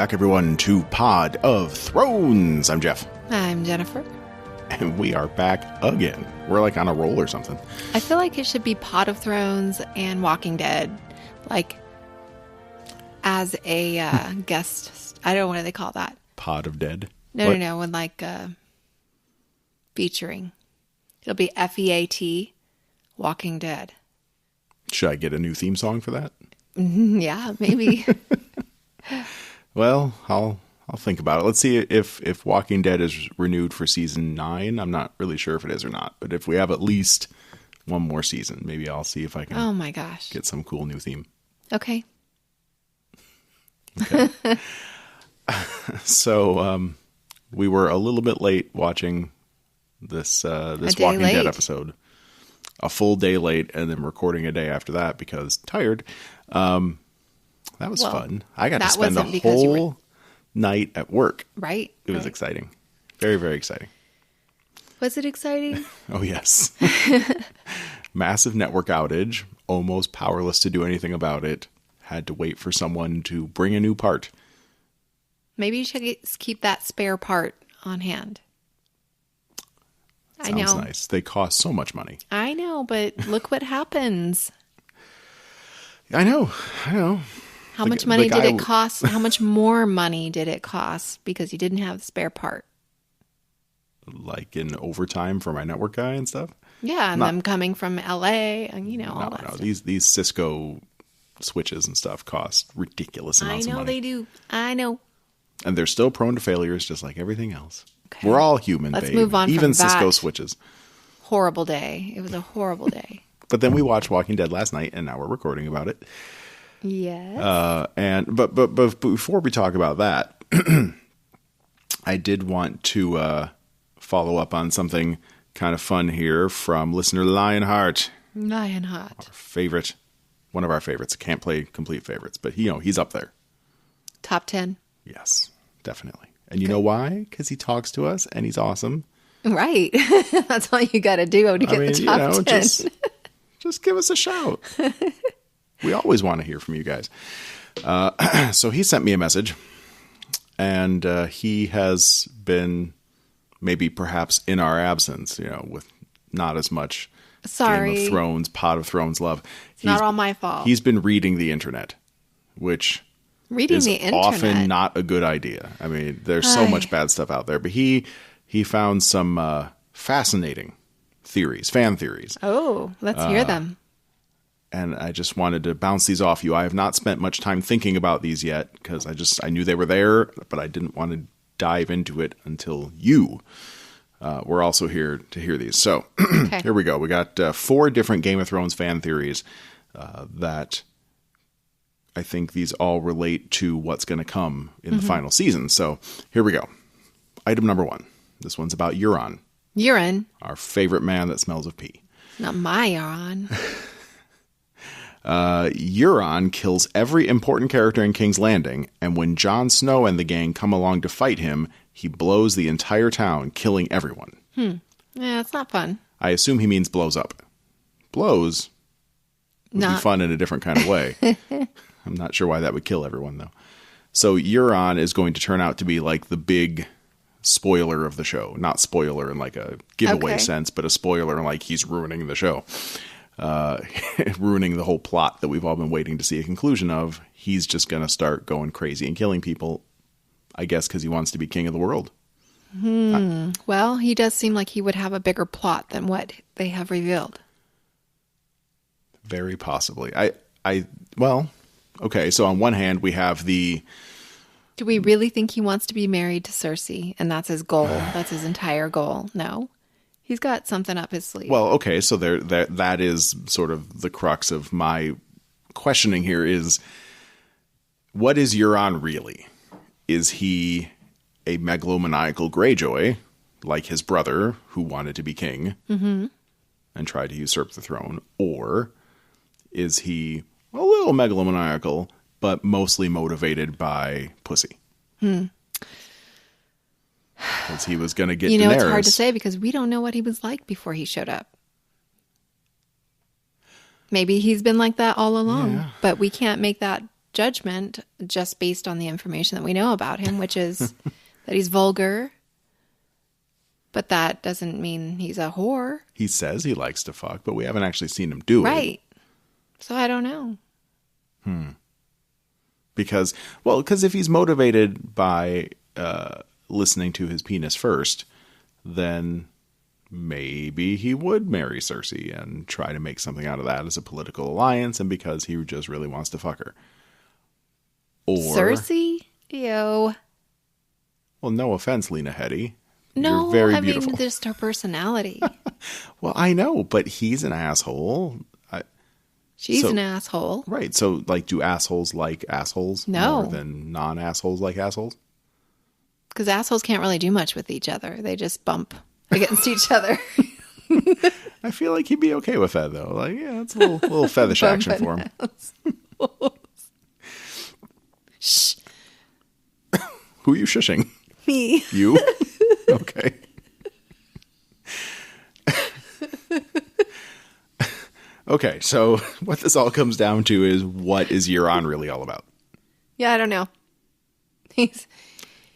back, everyone, to Pod of Thrones. I'm Jeff. I'm Jennifer. And we are back again. We're like on a roll or something. I feel like it should be Pod of Thrones and Walking Dead. Like, as a guest. I don't know, what do they call that? Pod of Dead? No. When like featuring. It'll be FEAT, Walking Dead. Should I get a new theme song for that? Yeah, maybe. Well, I'll think about it. Let's see if Walking Dead is renewed for season 9. I'm not really sure if it is or not, but if we have at least one more season, maybe I'll see if I can. Oh my gosh! Get some cool new theme. Okay. So we were a little bit late watching this Walking Dead episode. A full day late, and then recording a day after that because tired. That was fun. I got to spend a whole night at work. Right. It was exciting. Very, very exciting. Was it exciting? Oh, yes. Massive network outage. Almost powerless to do anything about it. Had to wait for someone to bring a new part. Maybe you should keep that spare part on hand. Sounds nice. They cost so much money. I know, but look what happens. I know. How much money did it cost? How much more money did it cost because you didn't have the spare part? Like in overtime for my network guy and stuff? Yeah, and them coming from LA and, all that stuff. These Cisco switches and stuff cost ridiculous amounts of money. I know they do. I know. And they're still prone to failures just like everything else. Okay. We're all human, Let's babe. move on Even from Cisco that switches. Horrible day. It was a horrible day. But then we watched Walking Dead last night, and now we're recording about it. Yes. But before we talk about that, I did want to follow up on something kind of fun here from listener Lionheart. Lionheart. One of our favorites. Can't play complete favorites, but he's up there. Top 10. Yes, definitely. And you know why? Because he talks to us, and he's awesome. Right. That's all you got to do to get the top 10. Just give us a shout. We always want to hear from you guys. So he sent me a message, and he has been maybe perhaps in our absence, with not as much Game of Thrones, Pod of Thrones love. It's not all my fault. He's been reading the internet, which is often not a good idea. I mean, there's so much bad stuff out there, but he found some fascinating fan theories. Oh, let's hear them. And I just wanted to bounce these off you. I have not spent much time thinking about these yet because I knew they were there, but I didn't want to dive into it until you were also here to hear these. So Here we go. We got 4 different Game of Thrones fan theories that I think these all relate to what's going to come in the final season. So here we go. Item number 1. This one's about Euron. Euron? Our favorite man that smells of pee. Not my Euron. Euron kills every important character in King's Landing, and when Jon Snow and the gang come along to fight him, he blows the entire town, killing everyone. Yeah, that's not fun. I assume he means blows up. Blows would be fun in a different kind of way. I'm not sure why that would kill everyone, though. So Euron is going to turn out to be like the big spoiler of the show. Not spoiler in like a giveaway sense, but a spoiler in like he's ruining the show. Ruining the whole plot that we've all been waiting to see a conclusion of. He's just going to start going crazy and killing people, I guess, because he wants to be king of the world. Well, he does seem like he would have a bigger plot than what they have revealed. Very possibly. Okay, so on one hand, we have the... Do we really think he wants to be married to Cersei, and that's his goal? That's his entire goal? No. He's got something up his sleeve. Well, okay, so that is sort of the crux of my questioning here is, what is Euron really? Is he a megalomaniacal Greyjoy, like his brother, who wanted to be king and tried to usurp the throne? Or is he a little megalomaniacal, but mostly motivated by pussy? Because he was going to get Daenerys. It's hard to say because we don't know what he was like before he showed up. Maybe he's been like that all along, but we can't make that judgment just based on the information that we know about him, which is that he's vulgar. But that doesn't mean he's a whore. He says he likes to fuck, but we haven't actually seen him do it. Right. So I don't know. Because if he's motivated by listening to his penis first, then maybe he would marry Cersei and try to make something out of that as a political alliance, and because he just really wants to fuck her. Or Cersei? Ew. Well, no offense, Lena Headey. No, You're very I beautiful. mean, just her personality. Well, I know, but he's an asshole. She's an asshole. Right. So, like, do assholes like assholes No. more than non-assholes like assholes? Because assholes can't really do much with each other. They just bump against each other. I feel like he'd be okay with that, though. Like, yeah, it's a little fetish action for him. Shh. Who are you shushing? Me. You? Okay. Okay, so what this all comes down to is, what is Euron really all about? Yeah, I don't know. He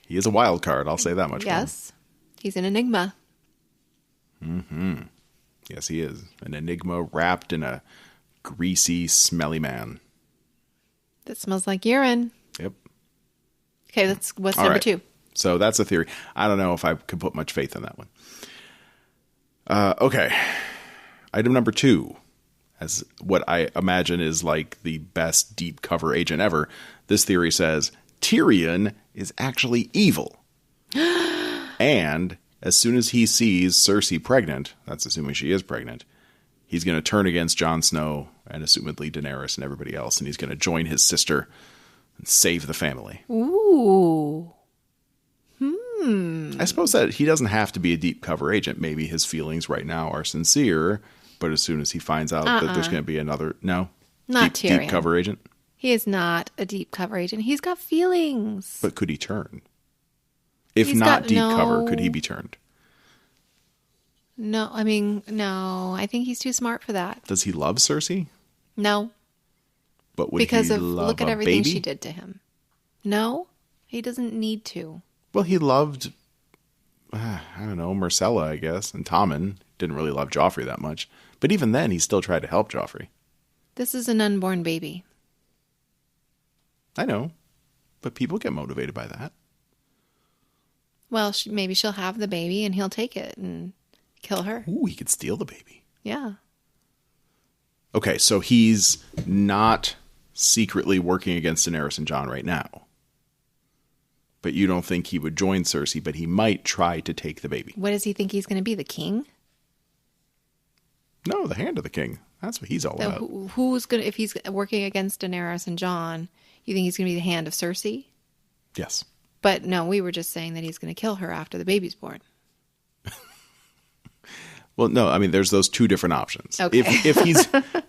is a wild card, I'll say that much. Yes. He's an enigma. Mm-hmm. Yes, he is. An enigma wrapped in a greasy, smelly man. That smells like urine. Yep. Okay, what's All number right. 2? So that's a theory. I don't know if I could put much faith in that one. Okay. Item number 2. As what I imagine is like the best deep cover agent ever. This theory says Tyrion is actually evil. And as soon as he sees Cersei pregnant, that's assuming she is pregnant, he's going to turn against Jon Snow and assumedly Daenerys and everybody else, and he's going to join his sister and save the family. Ooh. I suppose that he doesn't have to be a deep cover agent. Maybe his feelings right now are sincere, but as soon as he finds out that there's going to be another... No? Not Tyrion. Deep cover agent? He is not a deep cover agent. He's got feelings. But could he turn? If He's not got- deep no. cover, could he be turned? No, I mean, no. I think he's too smart for that. Does he love Cersei? No. But would Because he of love look at a everything baby? she did to him. No, he doesn't need to. Well, he loved, I don't know, Myrcella, I guess, and Tommen. Didn't really love Joffrey that much. But even then, he still tried to help Joffrey. This is an unborn baby. I know. But people get motivated by that. Well, maybe she'll have the baby and he'll take it and kill her. Ooh, he could steal the baby. Yeah. Okay, so he's not secretly working against Daenerys and Jon right now. But you don't think he would join Cersei, but he might try to take the baby. What does he think he's going to be? The king? No, the hand of the king. That's what he's all about. Who's going to, if he's working against Daenerys and Jon, you think he's going to be the hand of Cersei? Yes. But no, we were just saying that he's going to kill her after the baby's born. Well, no, I mean, there's those two different options. Okay.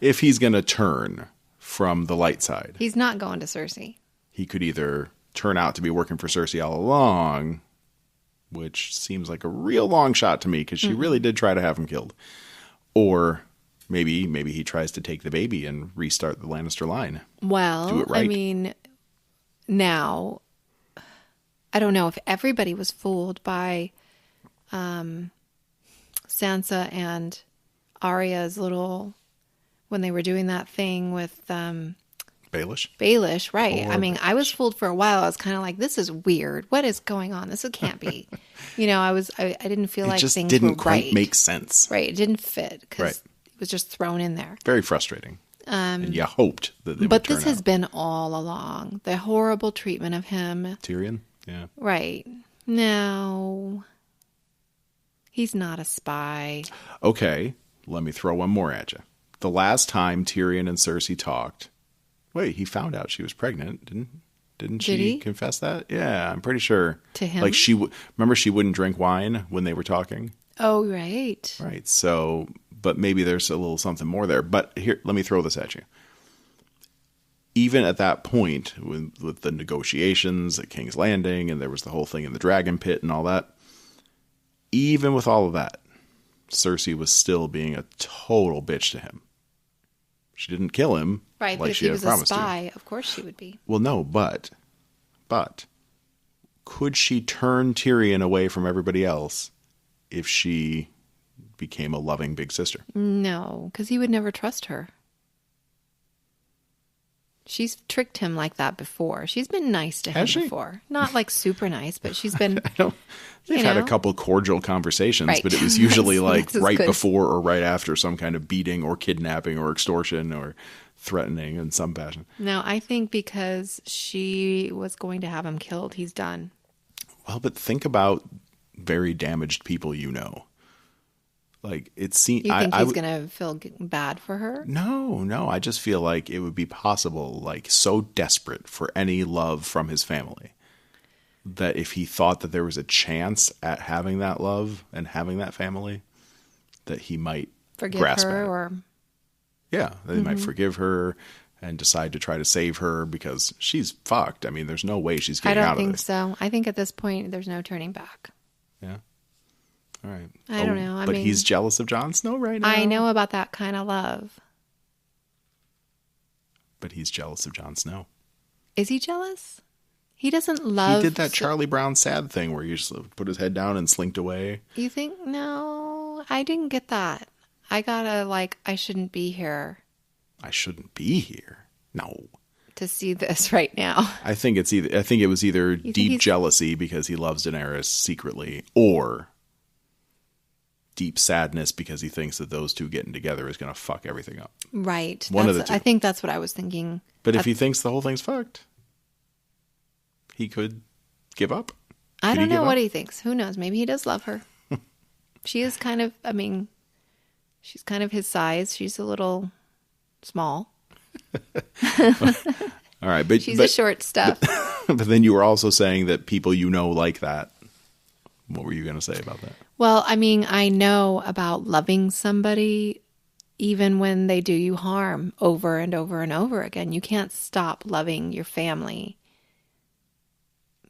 If he's going to turn from the light side, He's not going to Cersei. he could either turn out to be working for Cersei all along, which seems like a real long shot to me because she really did try to have him killed, or maybe he tries to take the baby and restart the Lannister line. Well, Do it right. I mean, now, I don't know if everybody was fooled by Sansa and Arya's little, when they were doing that thing with Baelish, right. Poor I mean, I was fooled for a while. I was kind of like, this is weird. What is going on? This can't be. I didn't feel like It just things didn't were quite right. make sense. Right. It didn't fit because Right. it was just thrown in there. Very frustrating. And you hoped that they But would turn this has out. been all along. The horrible treatment of him. Tyrion? Yeah. Right. No. He's not a spy. Okay, let me throw one more at you. The last time Tyrion and Cersei talked, wait, he found out she was pregnant, didn't she Did he? confess that? Yeah, I'm pretty sure. To him? Like remember she wouldn't drink wine when they were talking? Oh, right. Right. So, but maybe there's a little something more there. But here, let me throw this at you. Even at that point, with the negotiations at King's Landing, and there was the whole thing in the Dragon Pit and all that, even with all of that, Cersei was still being a total bitch to him. She didn't kill him, Right, but like if she he had was a promised to. spy, of course she would be. Well, no, but could she turn Tyrion away from everybody else if she became a loving big sister? No, because he would never trust her. She's tricked him like that before. She's been nice to him Has she? before. Not like super nice, but she's been... They've had a couple cordial conversations, Right. but it was usually like That's as right good. before or right after some kind of beating or kidnapping or extortion or threatening in some fashion. No, I think because she was going to have him killed, he's done. Well, but think about very damaged people you know. Like it seems. You think he's going to feel bad for her? No. I just feel like it would be possible, like so desperate for any love from his family, that if he thought that there was a chance at having that love and having that family, that he might Forgive grasp her at it. or... Yeah, that he might forgive her and decide to try to save her because she's fucked. I mean, there's no way she's I getting out don't of think this. so. I think at this point, there's no turning back. Yeah. All right. I don't know. I but mean, he's jealous of Jon Snow right now. I know about that kind of love. But he's jealous of Jon Snow. Is he jealous? He doesn't love... He did that Charlie Brown sad thing where he just put his head down and slinked away. You think? No, I didn't get that. I gotta, I shouldn't be here I shouldn't be here. No. to see this right now. I think it was either think deep he's- jealousy because he loves Daenerys secretly, or deep sadness because he thinks that those two getting together is going to fuck everything up. Right. One of the two. I think that's what I was thinking. But if he thinks the whole thing's fucked, he could give up. I Could he don't know give what up? he thinks. Who knows? Maybe he does love her. She is kind of, she's kind of his size. She's a little small. All right, but She's a short stuff. But then you were also saying that people you know like that. What were you going to say about that? Well, I know about loving somebody even when they do you harm over and over and over again. You can't stop loving your family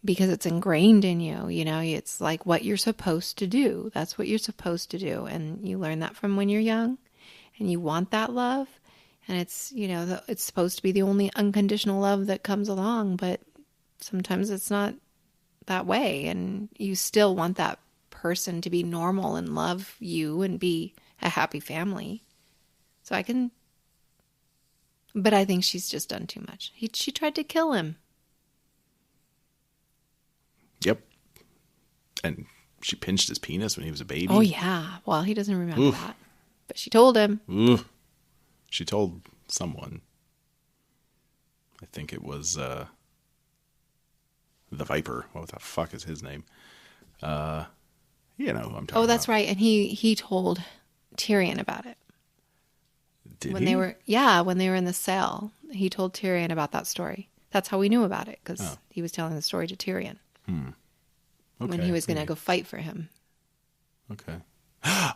because it's ingrained in you. You know, it's like what you're supposed to do. That's what you're supposed to do. And you learn that from when you're young and you want that love. And it's, it's supposed to be the only unconditional love that comes along, but sometimes it's not that way. And you still want that person to be normal and love you and be a happy family. So but I think she's just done too much. She tried to kill him. Yep. And she pinched his penis when he was a baby. Oh, yeah. Well, he doesn't remember that. But she told him. Ooh. She told someone. I think it was the Viper. What the fuck is his name? You know who I'm talking about. Oh, that's right. And he told Tyrion about it. Did when he? when they were in the cell. He told Tyrion about that story. That's how we knew about it, because he was telling the story to Tyrion. Okay. When he was going to go fight for him. Okay.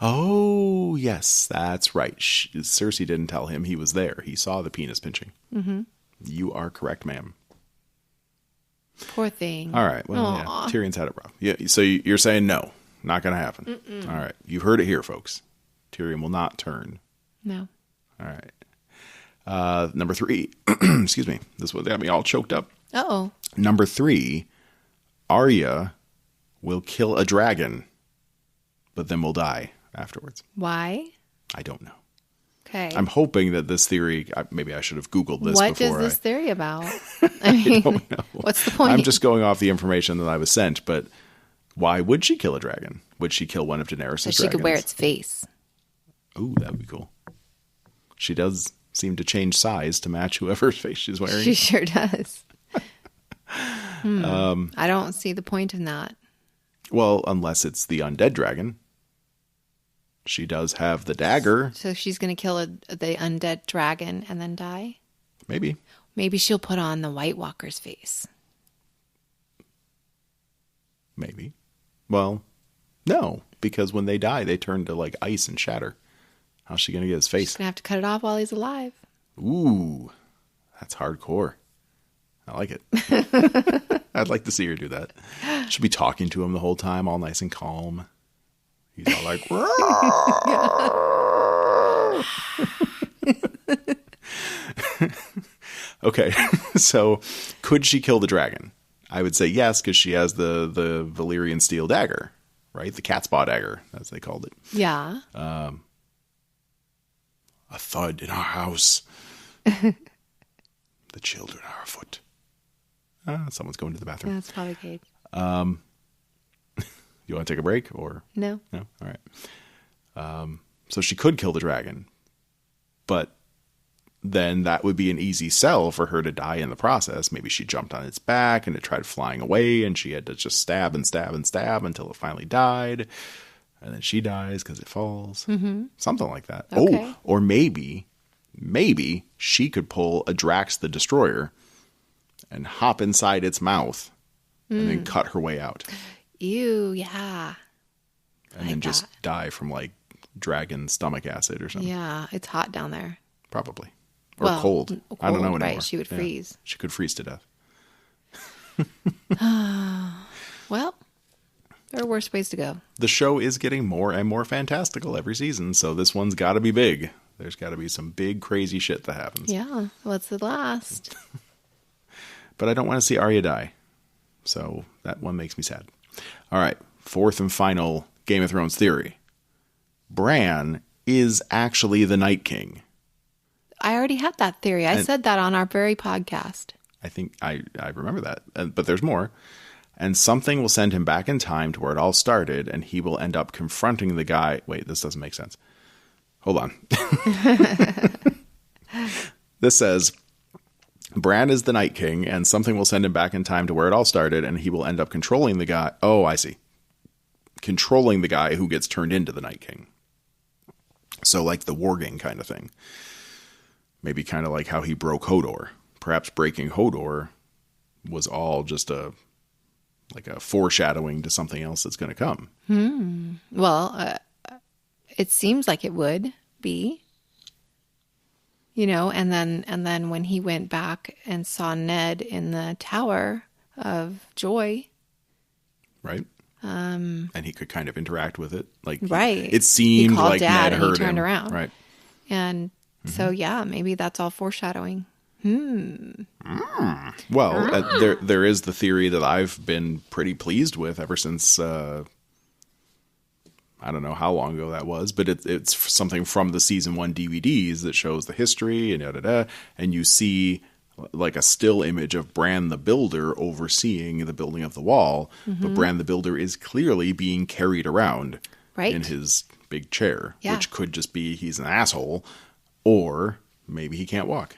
Oh, yes, that's right. Cersei didn't tell him he was there. He saw the penis pinching. Mm-hmm. You are correct, ma'am. Poor thing. All right. Well, yeah, Tyrion's had it rough. Yeah. So you're saying no, not going to happen. Mm-mm. All right. You heard it here, folks. Tyrion will not turn. No. All right. Number 3. Excuse me. This one got me all choked up. Uh-oh. Number 3, Arya will kill a dragon, but then will die afterwards. Why? I don't know. Okay. I'm hoping that this theory, maybe I should have Googled this what before. is this theory about? I mean, don't know. What's the point? I'm just going off the information that I was sent, but why would she kill a dragon? Would she kill one of Daenerys' dragons? So she could wear its face. Ooh, that would be cool. She does seem to change size to match whoever's face she's wearing. She sure does. I don't see the point in that. Well, unless it's the undead dragon. She does have the dagger. So she's going to kill the undead dragon and then die? Maybe. Maybe she'll put on the White Walker's face. Maybe. Well, no, because when they die, they turn to like ice and shatter. How's she going to get his face? She's going to have to cut it off while he's alive. Ooh, that's hardcore. I like it. I'd like to see her do that. She'll be talking to him the whole time, all nice and calm. He's all like, Okay, so could she kill the dragon? I would say yes, because she has the Valyrian steel dagger, right? The cat's paw dagger, as they called it. Yeah. A thud in our house. The children are afoot. Someone's going to the bathroom. Yeah, it's probably Kate. You want to take a break or No? no? All right. So she could kill the dragon, but then that would be an easy sell for her to die in the process. Maybe she jumped on its back and it tried flying away and she had to just stab and stab and stab until it finally died. And then she dies because it falls. Mm-hmm. Something like that. Okay. Oh, or maybe she could pull a Drax the Destroyer and hop inside its mouth and then cut her way out. Ew, yeah. And then just die from like dragon stomach acid or something. Yeah, it's hot down there. Probably. Or cold. I don't know anymore. Right, she would freeze. She could freeze to death. Well, there are worse ways to go. The show is getting more and more fantastical every season, so this one's got to be big. There's got to be some big, crazy shit that happens. Yeah, what's the last? But I don't want to see Arya die, so that one makes me sad. All right, fourth and final Game of Thrones theory. Bran is actually the Night King. I already had that theory. I said that on our very podcast. I think I remember that, but there's more. And something will send him back in time to where it all started, and he will end up confronting the guy. Wait, this doesn't make sense. Hold on. This says, Bran is the Night King, and something will send him back in time to where it all started, and he will end up controlling the guy. Oh, I see. Controlling the guy who gets turned into the Night King. So like the warging kind of thing. Maybe kind of like how he broke Hodor. Perhaps breaking Hodor was all just a foreshadowing to something else that's going to come. Well, it seems like it would be. You know, and then when he went back and saw Ned in the Tower of Joy. Right. And he could kind of interact with it. Like, right. It seemed like Dad Ned heard and he turned him. around. Right. And so, yeah, maybe that's all foreshadowing. Well, there is the theory that I've been pretty pleased with ever since, I don't know how long ago that was, but it's something from the season 1 DVDs that shows the history and and you see like a still image of Bran the Builder overseeing the building of the wall, but Bran the Builder is clearly being carried around in his big chair, which could just be he's an asshole, or maybe he can't walk.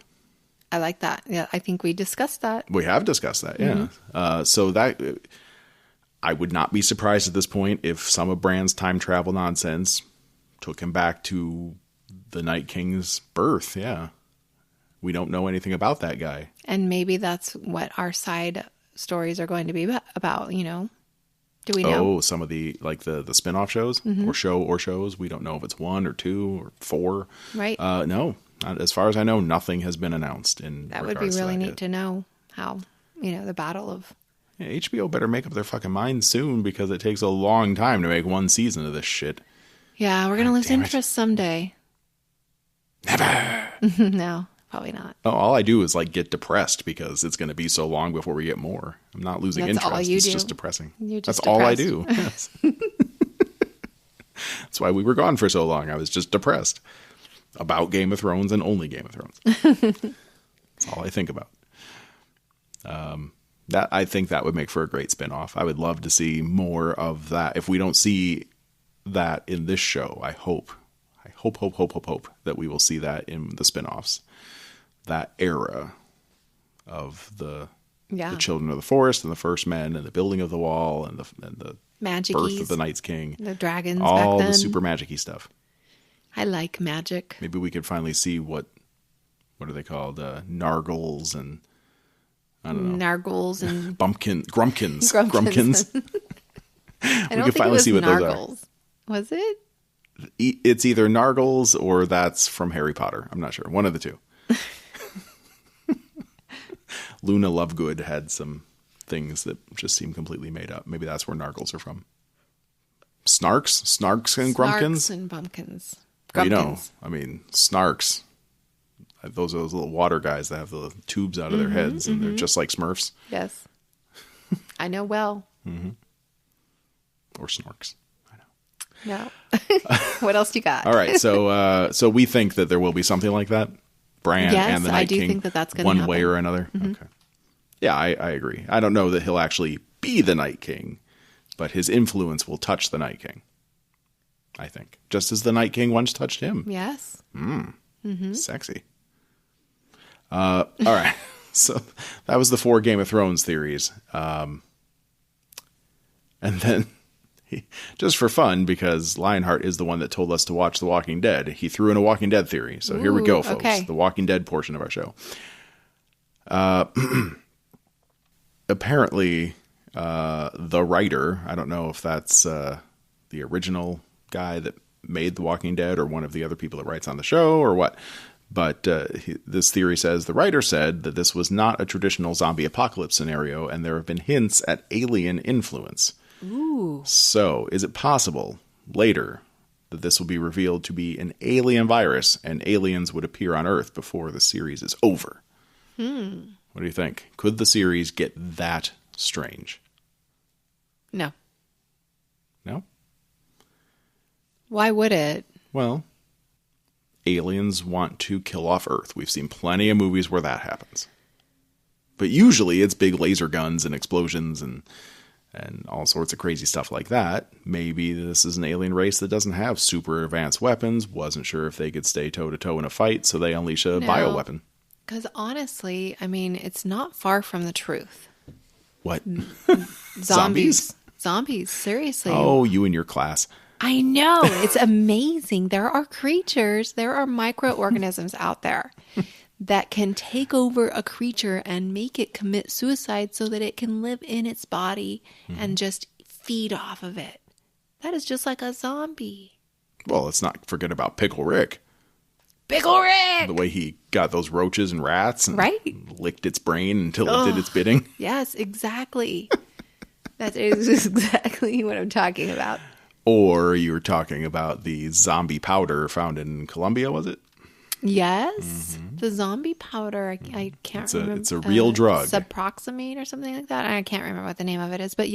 I like that. Yeah, I think we discussed that. We have discussed that, yeah. So that I would not be surprised at this point if some of Bran's time travel nonsense took him back to the Night King's birth, yeah. We don't know anything about that guy. And maybe that's what our side stories are going to be about, you know? Do we know? Oh, some of the, like the spin-off shows or shows. We don't know if it's 1 or 2 or 4. Right. No, as far as I know, nothing has been announced. That would be really neat to know how, you know, the battle of... Yeah, HBO better make up their fucking mind soon because it takes a long time to make one season of this shit. Yeah, we're going to lose interest someday. Never. No, probably not. Oh, all I do is like get depressed because it's going to be so long before we get more. I'm not losing That's interest. all you it's do. Just depressing. That's all I do. Yes. That's why we were gone for so long. I was just depressed about Game of Thrones and only Game of Thrones. That's all I think about. That I think that would make for a great spinoff. I would love to see more of that. If we don't see that in this show, I hope that we will see that in the spinoffs. That era of the Children of the Forest and the First Men and the building of the wall and the birth of the Night's King, the dragons, all back then. The super magic-y stuff. I like magic. Maybe we could finally see what are they called? Nargles and I don't know. Nargles and Grumpkins. I don't think it was Nargles. Was it? It's either Nargles or that's from Harry Potter. I'm not sure. One of the two. Luna Lovegood had some things that just seem completely made up. Maybe that's where Nargles are from. Snarks and Grumpkins? Snarks and bumpkins. Well, you know, I mean, Snarks. those little water guys that have the tubes out of their heads, and they're just like Smurfs. Yes. I know well. Or Snorks. I know. No. What else you got? All right, so we think that there will be something like that. Bran Yes, and the Night I do King, think that that's going to one happen. way or another. Okay. Yeah, I agree. I don't know that he'll actually be the Night King, but his influence will touch the Night King. I think, just as the Night King once touched him. Yes. Sexy. All right. So that was the 4 Game of Thrones theories. And then, just for fun, because Lionheart is the one that told us to watch The Walking Dead, he threw in a Walking Dead theory. So here we go, folks. Okay. The Walking Dead portion of our show. Apparently, the writer, I don't know if that's the original guy that made The Walking Dead or one of the other people that writes on the show or what, but this theory says the writer said that this was not a traditional zombie apocalypse scenario, and there have been hints at alien influence. Ooh. So, is it possible later that this will be revealed to be an alien virus and aliens would appear on Earth before the series is over? What do you think? Could the series get that strange? No. No? Why would it? Well, aliens want to kill off Earth. We've seen plenty of movies where that happens. But usually it's big laser guns and explosions and all sorts of crazy stuff like that. Maybe this is an alien race that doesn't have super advanced weapons, wasn't sure if they could stay toe-to-toe in a fight, so they unleash a bioweapon. Because honestly, I mean, it's not far from the truth. What? Zombies, seriously. Oh, you and your class. I know. It's amazing. There are creatures, there are microorganisms out there that can take over a creature and make it commit suicide so that it can live in its body and just feed off of it. That is just like a zombie. Well, let's not forget about Pickle Rick. Pickle Rick! The way he got those roaches and rats and licked its brain until it did its bidding. Yes, exactly. That is exactly what I'm talking about. Or you were talking about the zombie powder found in Colombia, was it? Yes. The zombie powder. I can't remember. It's a real drug. Subproxamine or something like that. I can't remember what the name of it is. But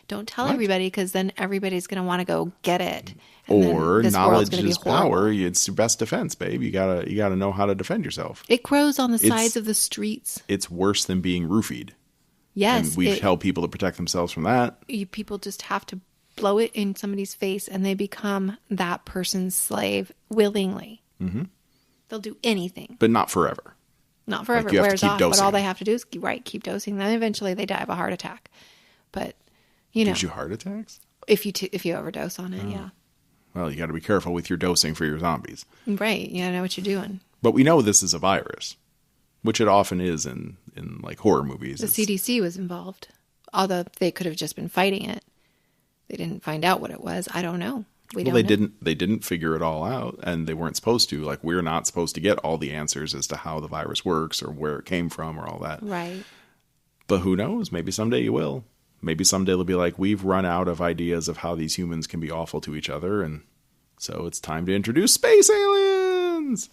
don't tell everybody, because then everybody's going to want to go get it. Or knowledge is power. It's your best defense, babe. You gotta know how to defend yourself. It grows on the sides of the streets. It's worse than being roofied. Yes. And we tell people to protect themselves from that. People just have to blow it in somebody's face and they become that person's slave willingly. Mm-hmm. They'll do anything. But not forever. Not forever. It wears off. But all they have to do is keep dosing. Then eventually they die of a heart attack. But, Gives you heart attacks? If you overdose on it, yeah. Well, you got to be careful with your dosing for your zombies. Right. You got to know what you're doing. But we know this is a virus, which it often is in like horror movies. The CDC was involved, although they could have just been fighting it. They didn't find out what it was. I don't know. They didn't figure it all out, and they weren't supposed to. Like, we're not supposed to get all the answers as to how the virus works or where it came from or all that. Right. But who knows? Maybe someday you will. Maybe someday they'll be like, we've run out of ideas of how these humans can be awful to each other, and so it's time to introduce space aliens.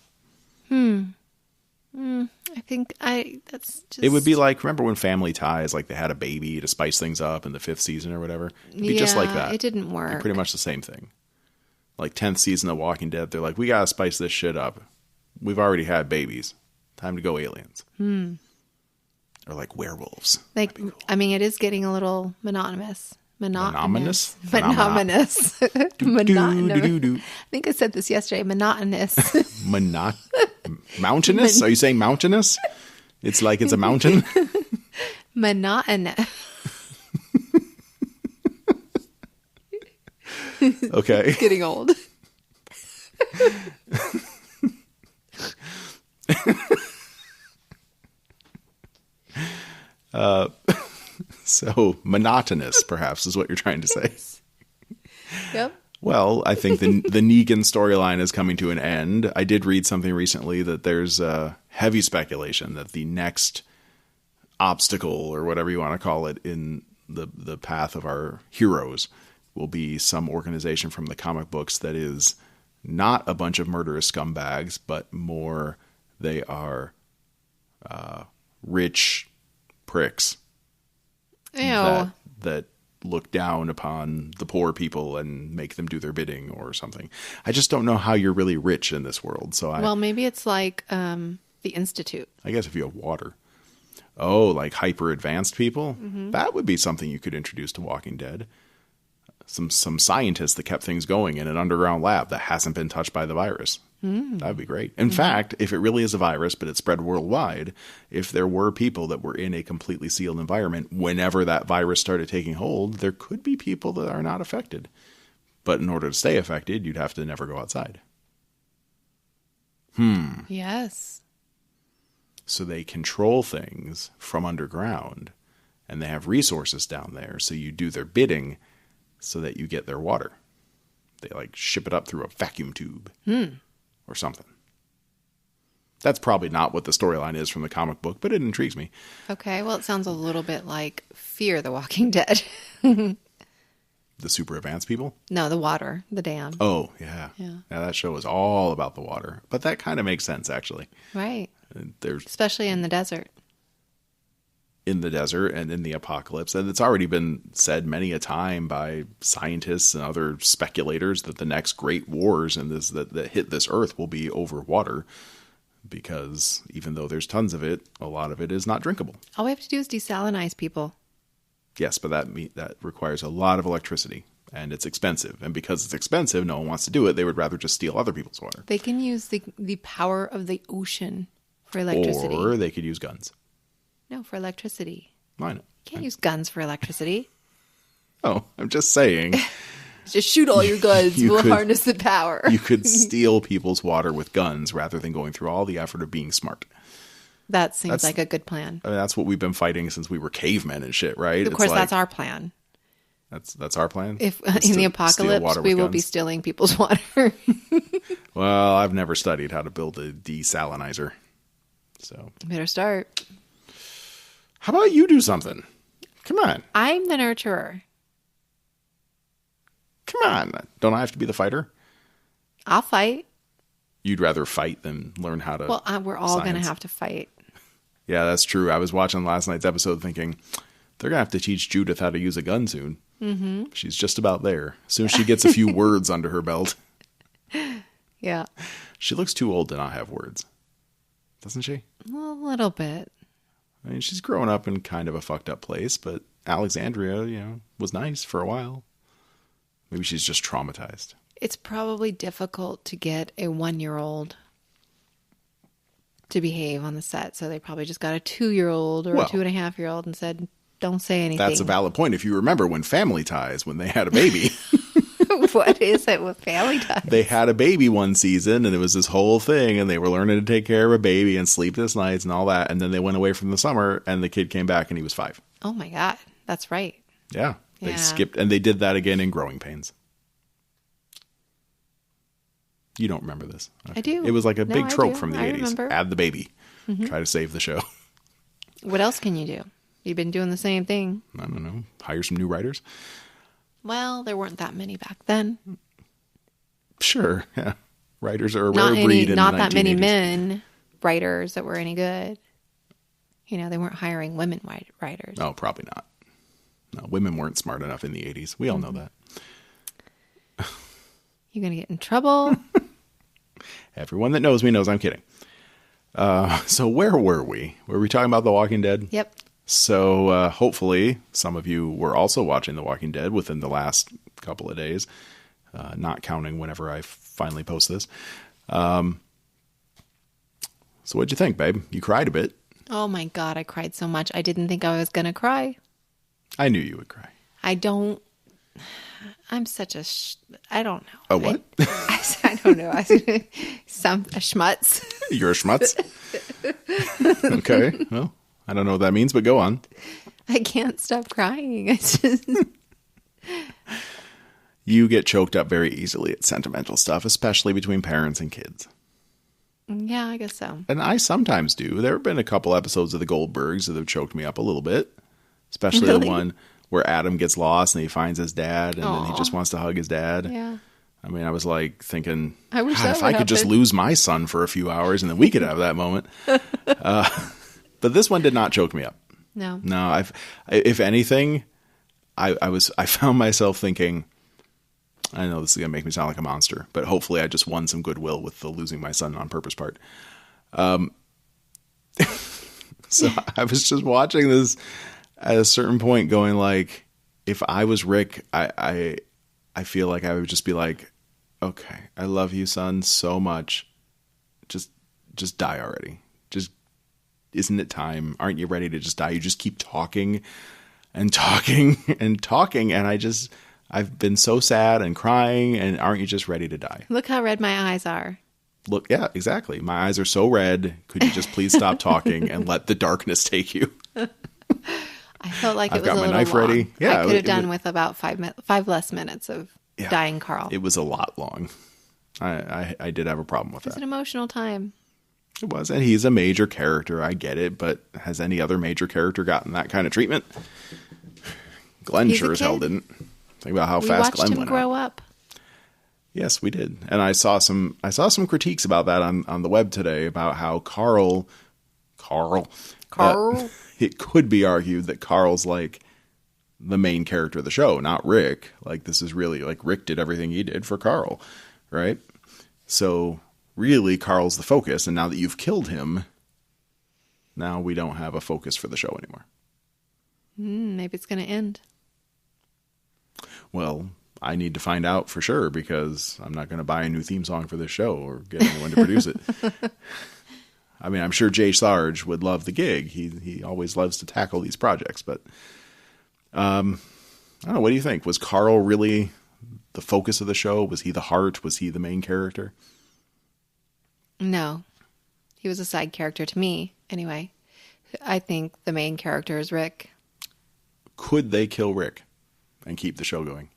I think that's just... It would be like, remember when Family Ties, like they had a baby to spice things up in the 5th season or whatever? It'd be just like that. It didn't work. It'd be pretty much the same thing. Like 10th season of Walking Dead, they're like, we gotta spice this shit up. We've already had babies. Time to go aliens. Or like werewolves. Like, cool. I mean, it is getting a little monotonous. Monotonous? Monotonous. I think I said this yesterday. Monotonous. Mountainous? Are you saying mountainous? It's like it's a mountain? Monotonous. Okay. It's getting old. So monotonous, perhaps, is what you're trying to say. Yep. Well, I think the Negan storyline is coming to an end. I did read something recently that there's heavy speculation that the next obstacle, or whatever you want to call it, in the path of our heroes will be some organization from the comic books that is not a bunch of murderous scumbags, but more They are rich pricks Ew. that look down upon the poor people and make them do their bidding or something. I just don't know how you're really rich in this world. So Well, maybe it's like the Institute. I guess if you have water. Oh, like hyper advanced people? Mm-hmm. That would be something you could introduce to Walking Dead. Some scientists that kept things going in an underground lab that hasn't been touched by the virus. That would be great. In fact, if it really is a virus, but it's spread worldwide, if there were people that were in a completely sealed environment, whenever that virus started taking hold, there could be people that are not affected. But in order to stay affected, you'd have to never go outside. Yes. So they control things from underground, and they have resources down there. So you do their bidding so that you get their water. They like ship it up through a vacuum tube or something. That's probably not what the storyline is from the comic book, but it intrigues me. Okay, well, it sounds a little bit like Fear the Walking Dead. The super advanced people? No, the water, the dam. Oh, yeah. Yeah. That show is all about the water. But that kind of makes sense, actually. Right. There's Especially in the desert. in the desert and in the apocalypse. And it's already been said many a time by scientists and other speculators that the next great wars and that hit this earth will be over water. Because even though there's tons of it, a lot of it is not drinkable. All we have to do is desalinize people. Yes, but that requires a lot of electricity, and it's expensive. And because it's expensive, no one wants to do it. They would rather just steal other people's water. They can use the power of the ocean for electricity. Or they could use guns. No, for electricity. Why not? You can't use guns for electricity. Oh, I'm just saying. Just shoot all your guns. You We'll could- harness the power. You could steal people's water with guns rather than going through all the effort of being smart. That seems That's- like a good plan. I mean, that's what we've been fighting since we were cavemen and shit, right? Of course, that's our plan. That's our plan. If Is in to the steal apocalypse, water we with will be guns? stealing people's water. Well, I've never studied how to build a desalinizer. So, Better start. how about you do something? Come on. I'm the nurturer. Come on. Don't I have to be the fighter? I'll fight. You'd rather fight than learn how to. Well, we're all going to science. have to fight. Yeah, that's true. I was watching last night's episode thinking, they're going to have to teach Judith how to use a gun soon. Mm-hmm. She's just about there. As soon as she gets a few words under her belt. Yeah. She looks too old to not have words. Doesn't she? Well, a little bit. I mean, she's growing up in kind of a fucked up place, but Alexandria, was nice for a while. Maybe she's just traumatized. It's probably difficult to get a 1-year-old to behave on the set. So they probably just got a 2-year-old or Well, a 2.5-year-old and said, don't say anything. That's a valid point. If you remember when Family Ties, when they had a baby, What is it with family time? they had a baby one season and it was this whole thing and they were learning to take care of a baby and sleepless nights and all that. And then they went away from the summer and the kid came back and he was 5. Oh my God. That's right. Yeah. They Yeah. skipped and they did that again in Growing Pains. You don't remember this. I do. It was like a No, big I trope do. from the I 80s. remember. Add the baby. Try to save the show. What else can you do? You've been doing the same thing. I don't know. Hire some new writers. Well, there weren't that many back then. Sure. Yeah. Writers are a Not rare breed in not the that many 1980s. men writers that were any good. They weren't hiring women writers. Oh, probably not. No, women weren't smart enough in the 80s. We all know that. You're going to get in trouble. Everyone that knows me knows I'm kidding. So where were we? Were we talking about The Walking Dead? Yep. So hopefully some of you were also watching The Walking Dead within the last couple of days, not counting whenever I finally post this. So what'd you think, babe? You cried a bit. Oh my God, I cried so much. I didn't think I was going to cry. I knew you would cry. I'm such I don't know. A what? I don't know. A schmutz. You're a schmutz? Okay. Well, I don't know what that means, but go on. I can't stop crying. It's just, You get choked up very easily at sentimental stuff, especially between parents and kids. yeah, I guess so. And I sometimes do. There have been a couple episodes of the Goldbergs that have choked me up a little bit, especially the Really? one where Adam gets lost and he finds his dad and then he Aw. just wants to hug his dad. Yeah. I mean, I was like thinking, I wish God, that if would I could just happen." lose my son for a few hours and then we could have that moment. But this one did not choke me up. No. No, if anything, I found myself thinking, I know this is going to make me sound like a monster, but hopefully I just won some goodwill with the losing my son on purpose part. So I was just watching this at a certain point going like, if I was Rick, I feel like I would just be like, okay, I love you, son, so much. Just die already. Just, isn't it time? Aren't you ready to just die? You just keep talking and talking and talking. And I've been so sad and crying. And aren't you just ready to die? Look how red my eyes are. Look, yeah, exactly. My eyes are so red. Could you just please stop talking and let the darkness take you? I felt like it I've was got a my little knife long. ready. Yeah, I could have done with about 5 less minutes of dying Carl. It was a lot long. I did have a problem with It's that. an emotional time. It was, and he's a major character. I get it, but has any other major character gotten that kind of treatment? Glenn He's a sure as hell kid. didn't. Think about how We fast watched Glenn him went grow out. up. Yes, we did, and I saw some critiques about that on the web today about how Carl. It could be argued that Carl's like the main character of the show, not Rick. Like, this is really like Rick did everything he did for Carl, right? So really, Carl's the focus, and now that you've killed him, now we don't have a focus for the show anymore. Maybe it's going to end. Well, I need to find out for sure, because I'm not going to buy a new theme song for this show or get anyone to produce it. I mean, I'm sure Jay Sarge would love the gig. He always loves to tackle these projects, but I don't know. What do you think? Was Carl really the focus of the show? Was he the heart? Was he the main character? No. He was a side character to me, anyway. I think the main character is Rick. Could they kill Rick and keep the show going?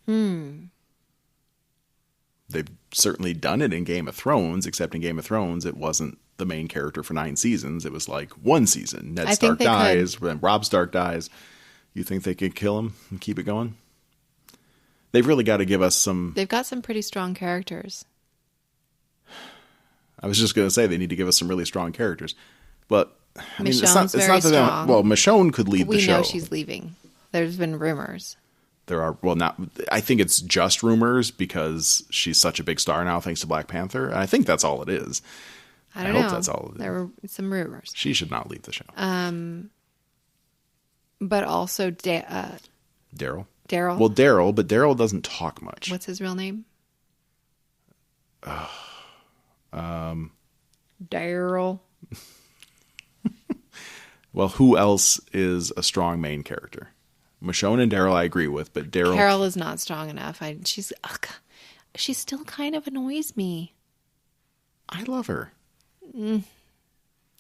They've certainly done it in Game of Thrones, except in Game of Thrones, it wasn't the main character for 9 seasons. It was like 1 season. Ned Stark dies, then Robb Stark dies. You think they could kill him and keep it going? They've really got to give us some... They've got some pretty strong characters. I was just going to say they need to give us some really strong characters. But, I mean, Michonne's very strong. Well, Michonne could lead the show. We know she's leaving. There's been rumors. There are, well, not, I think it's just rumors because she's such a big star now thanks to Black Panther. And I think that's all it is. I don't know. hope that's all it is. There were some rumors. She should not leave the show. But also Daryl. Daryl. Well, Daryl, but Daryl doesn't talk much. What's his real name? Daryl. Well, who else is a strong main character? Michonne and Daryl I agree with, but Daryl... Carol is not strong enough. She still kind of annoys me. I love her.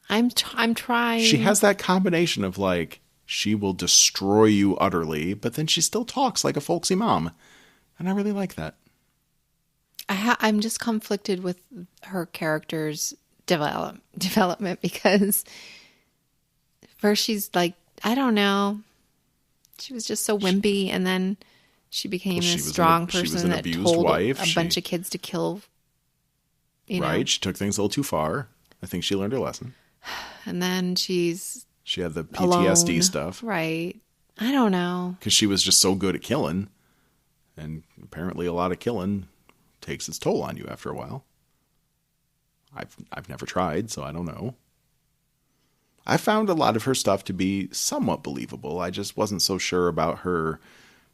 I'm trying. She has that combination of like, she will destroy you utterly, but then she still talks like a folksy mom. And I really like that. I'm just conflicted with her character's development because first she's like, I don't know. She was just so wimpy, and then she became a strong person that told a bunch of kids to kill. Right, she took things a little too far. I think she learned her lesson. And then she had the PTSD alone. stuff. Right. I don't know. Because she was just so good at killing. And apparently a lot of killing takes its toll on you after a while. I've never tried, so I don't know. I found a lot of her stuff to be somewhat believable. I just wasn't so sure about her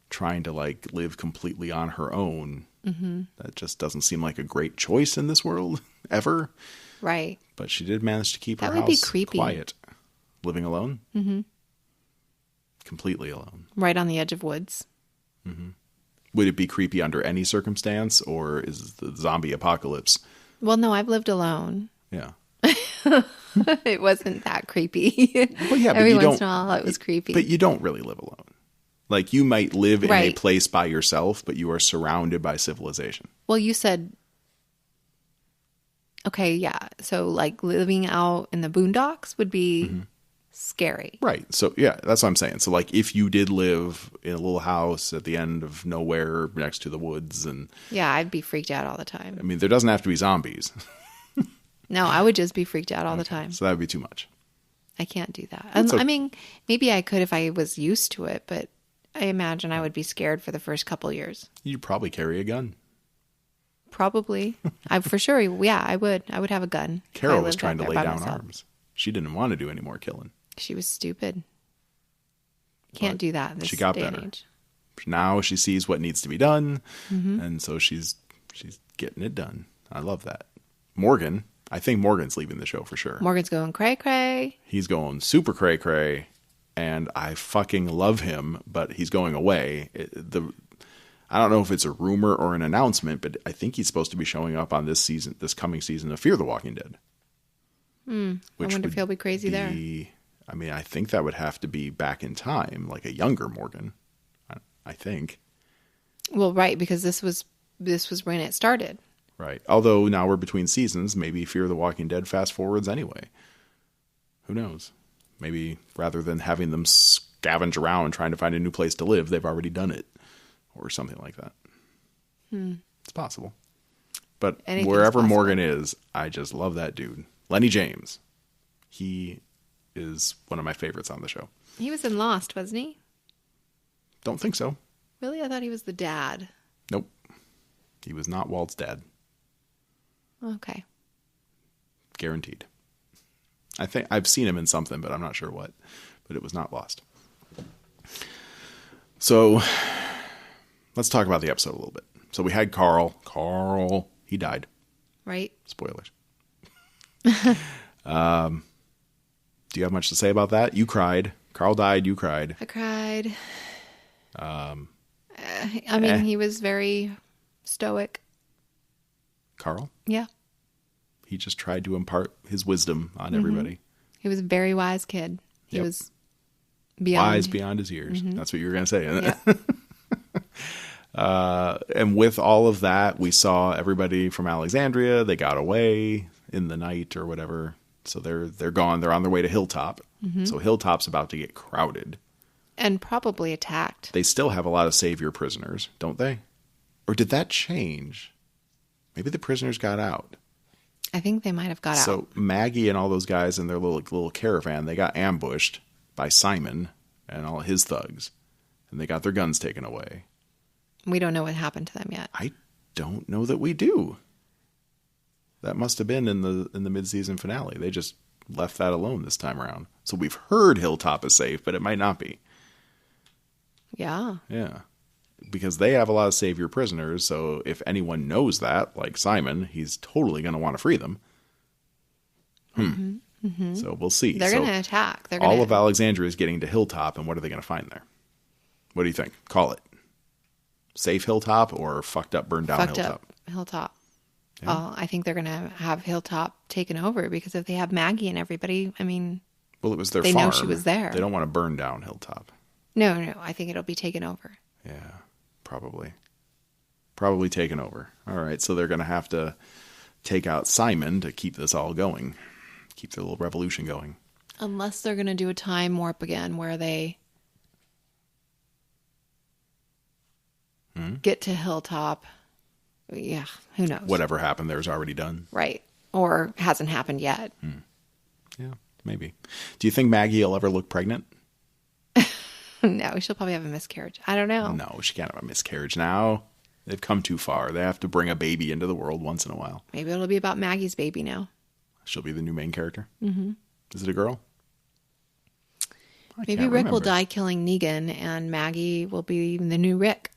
trying to like live completely on her own. Mm-hmm. That just doesn't seem like a great choice in this world ever. Right. But she did manage to keep her would be house creepy. quiet. Living alone? Mm-hmm. Completely alone. Right on the edge of woods. Mm-hmm. Would it be creepy under any circumstance, or is the zombie apocalypse? Well, no, I've lived alone. Yeah. It wasn't that creepy. Well, yeah, but Every you once don't, in a while, it was creepy. But you don't really live alone. Like, you might live in a Right. place by yourself, but you are surrounded by civilization. Well, you said, okay, yeah. So, like, living out in the boondocks would be scary. Right. So, yeah, that's what I'm saying. So, like, if you did live in a little house at the end of nowhere next to the woods and... Yeah, I'd be freaked out all the time. I mean, there doesn't have to be zombies. No, I would just be freaked out all the time. So that would be too much. I can't do that. Okay. I mean, maybe I could if I was used to it, but I imagine I would be scared for the first couple years. You'd probably carry a gun. Probably. For sure. Yeah, I would. I would have a gun. Carol was trying to lay down arms. She didn't want to do any more killing. She was stupid. Can't do that in this she got day better. and age. Now she sees what needs to be done, and so she's getting it done. I love that. Morgan, I think Morgan's leaving the show for sure. Morgan's going cray cray. He's going super cray cray, and I fucking love him, but he's going away. I don't know if it's a rumor or an announcement, but I think he's supposed to be showing up on this coming season of Fear the Walking Dead. I wonder if he'll be crazy there. I mean, I think that would have to be back in time, like a younger Morgan. I think. Well, right, because this was when it started. Right. Although now we're between seasons, maybe Fear the Walking Dead fast forwards anyway. Who knows? Maybe rather than having them scavenge around trying to find a new place to live, they've already done it. Or something like that. It's possible. But Anything's wherever possible. Morgan is, I just love that dude. Lenny James. He is one of my favorites on the show. He was in Lost, wasn't he? Don't think so. Really? I thought he was the dad. Nope. He was not Walt's dad. Okay. Guaranteed. I think I've seen him in something, but I'm not sure what. But it was not Lost. So let's talk about the episode a little bit. So we had Carl. Carl, he died. Right? Spoilers. Do you have much to say about that? You cried. Carl died. You cried. I cried. I mean, he was very stoic. Carl? Yeah. He just tried to impart his wisdom on everybody. He was a very wise kid. He Yep. was beyond. Wise beyond his years. That's what you were going to say. Isn't it? Yeah. And with all of that, we saw everybody from Alexandria. They got away in the night or whatever. So they're gone. They're on their way to Hilltop. So Hilltop's about to get crowded. And probably attacked. They still have a lot of Savior prisoners, don't they? Or did that change? Maybe the prisoners got out. I think they might have got out. So Maggie and all those guys in their little caravan, they got ambushed by Simon and all his thugs. And they got their guns taken away. We don't know what happened to them yet. I don't know that we do. That must have been in the mid-season finale. They just left that alone this time around. So we've heard Hilltop is safe, but it might not be. Yeah. Yeah. Because they have a lot of Savior prisoners, so if anyone knows that, like Simon, he's totally going to want to free them. So we'll see. They're So going to attack. all of Alexandria is getting to Hilltop, and what are they going to find there? What do you think? Call it. Safe Hilltop or fucked up, burned down fucked Hilltop? up Hilltop. Yeah. Oh, I think they're going to have Hilltop taken over because if they have Maggie and everybody, I mean, Well, it was their they farm. know she was there. They don't want to burn down Hilltop. no, I think it'll be taken over. Yeah, probably. Probably taken over. All right, so they're going to have to take out Simon to keep this all going. Keep their little revolution going. Unless they're going to do a time warp again where they get to Hilltop. Yeah, who knows? Whatever happened there is already done. Right. Or hasn't happened yet. Yeah, maybe. Do you think Maggie will ever look pregnant? No, she'll probably have a miscarriage. I don't know. No, she can't have a miscarriage now. They've come too far. They have to bring a baby into the world once in a while. Maybe it'll be about Maggie's baby now. She'll be the new main character? Mm-hmm. Is it a girl? Maybe Rick will die killing Negan and Maggie will be the new Rick.